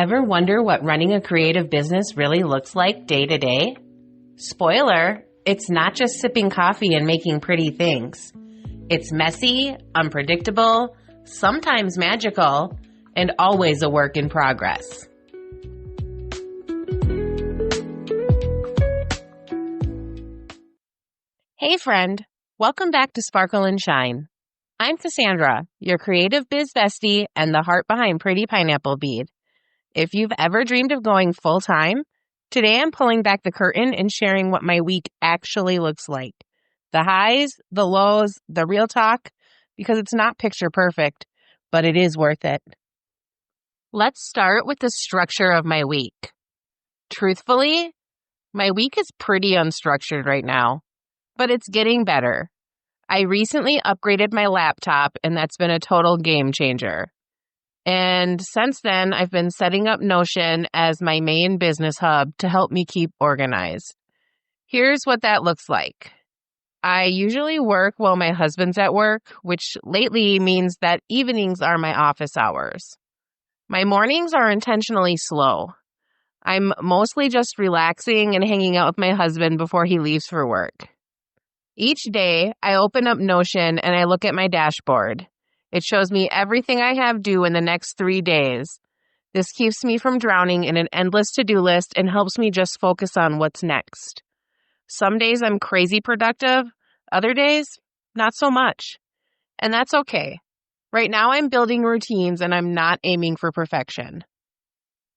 Ever wonder what running a creative business really looks like day to day? Spoiler, it's not just sipping coffee and making pretty things. It's messy, unpredictable, sometimes magical, and always a work in progress. Hey friend, welcome back to Sparkle and Shine. I'm Cassandra, your creative biz bestie and the heart behind Pretty Pineapple Bead. If you've ever dreamed of going full-time, today I'm pulling back the curtain and sharing what my week actually looks like. The highs, the lows, the real talk, because it's not picture perfect, but it is worth it. Let's start with the structure of my week. Truthfully, my week is pretty unstructured right now, but it's getting better. I recently upgraded my laptop, and that's been a total game changer. And since then, I've been setting up Notion as my main business hub to help me keep organized. Here's what that looks like. I usually work while my husband's at work, which lately means that evenings are my office hours. My mornings are intentionally slow. I'm mostly just relaxing and hanging out with my husband before he leaves for work. Each day, I open up Notion and I look at my dashboard. It shows me everything I have due in the next 3 days. This keeps me from drowning in an endless to-do list and helps me just focus on what's next. Some days I'm crazy productive, other days, not so much. And that's okay. Right now I'm building routines and I'm not aiming for perfection.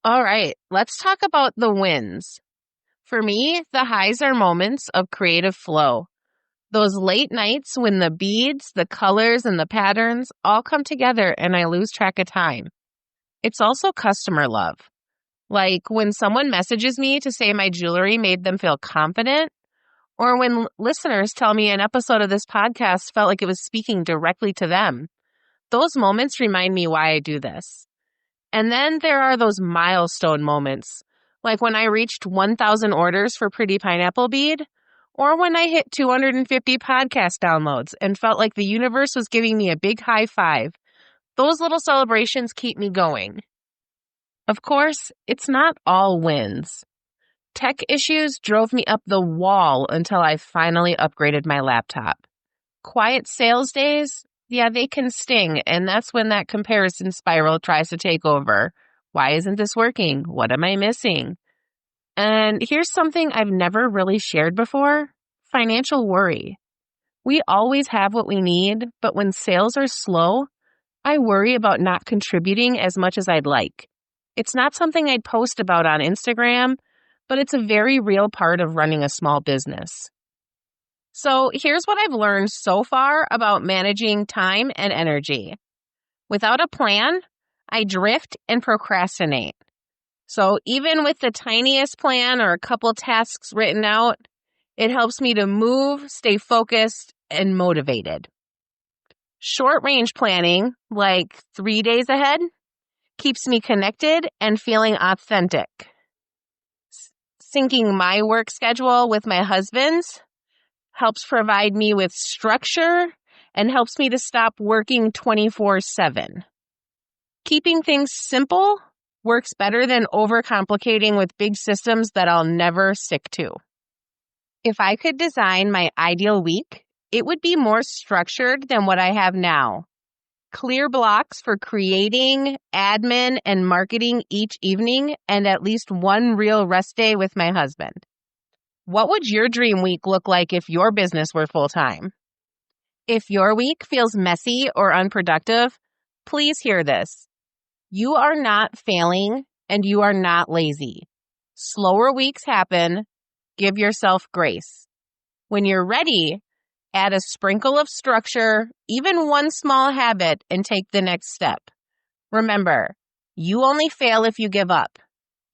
All right, let's talk about the wins. For me, the highs are moments of creative flow. Those late nights when the beads, the colors, and the patterns all come together and I lose track of time. It's also customer love. Like when someone messages me to say my jewelry made them feel confident, or when listeners tell me an episode of this podcast felt like it was speaking directly to them. Those moments remind me why I do this. And then there are those milestone moments, like when I reached 1,000 orders for Pretty Pineapple Bead, or when I hit 250 podcast downloads and felt like the universe was giving me a big high five. Those little celebrations keep me going. Of course, it's not all wins. Tech issues drove me up the wall until I finally upgraded my laptop. Quiet sales days, yeah, they can sting, and that's when that comparison spiral tries to take over. Why isn't this working? What am I missing? And here's something I've never really shared before, financial worry. We always have what we need, but when sales are slow, I worry about not contributing as much as I'd like. It's not something I'd post about on Instagram, but it's a very real part of running a small business. So here's what I've learned so far about managing time and energy. Without a plan, I drift and procrastinate. So even with the tiniest plan or a couple tasks written out, it helps me to move, stay focused, and motivated. Short-range planning, like 3 days ahead, keeps me connected and feeling authentic. Syncing my work schedule with my husband's helps provide me with structure and helps me to stop working 24/7. Keeping things simple works better than overcomplicating with big systems that I'll never stick to. If I could design my ideal week, it would be more structured than what I have now. Clear blocks for creating, admin, and marketing each evening, and at least one real rest day with my husband. What would your dream week look like if your business were full-time? If your week feels messy or unproductive, please hear this. You are not failing and you are not lazy. Slower weeks happen. Give yourself grace. When you're ready, add a sprinkle of structure, even one small habit, and take the next step. Remember, you only fail if you give up.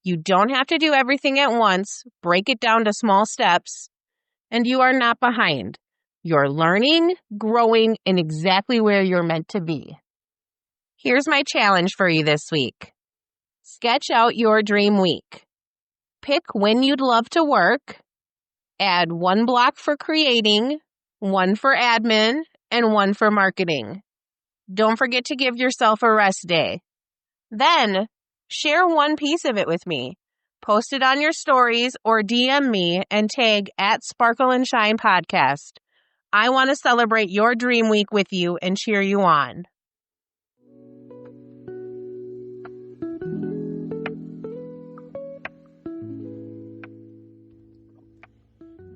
You don't have to do everything at once. Break it down to small steps. And you are not behind. You're learning, growing, and exactly where you're meant to be. Here's my challenge for you this week. Sketch out your dream week. Pick when you'd love to work. Add 1 block for creating, 1 for admin, and 1 for marketing. Don't forget to give yourself a rest day. Then Share one piece of it with me. Post it on your stories or DM me and tag at Sparkle and Shine Podcast. I want to celebrate your dream week with you and cheer you on.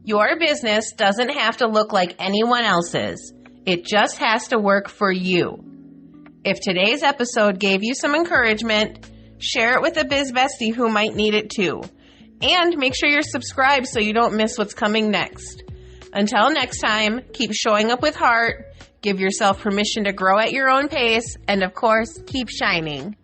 Your business doesn't have to look like anyone else's. It just has to work for you. If today's episode gave you some encouragement, share it with a biz bestie who might need it too. And make sure you're subscribed so you don't miss what's coming next. Until next time, keep showing up with heart, give yourself permission to grow at your own pace, and of course, keep shining.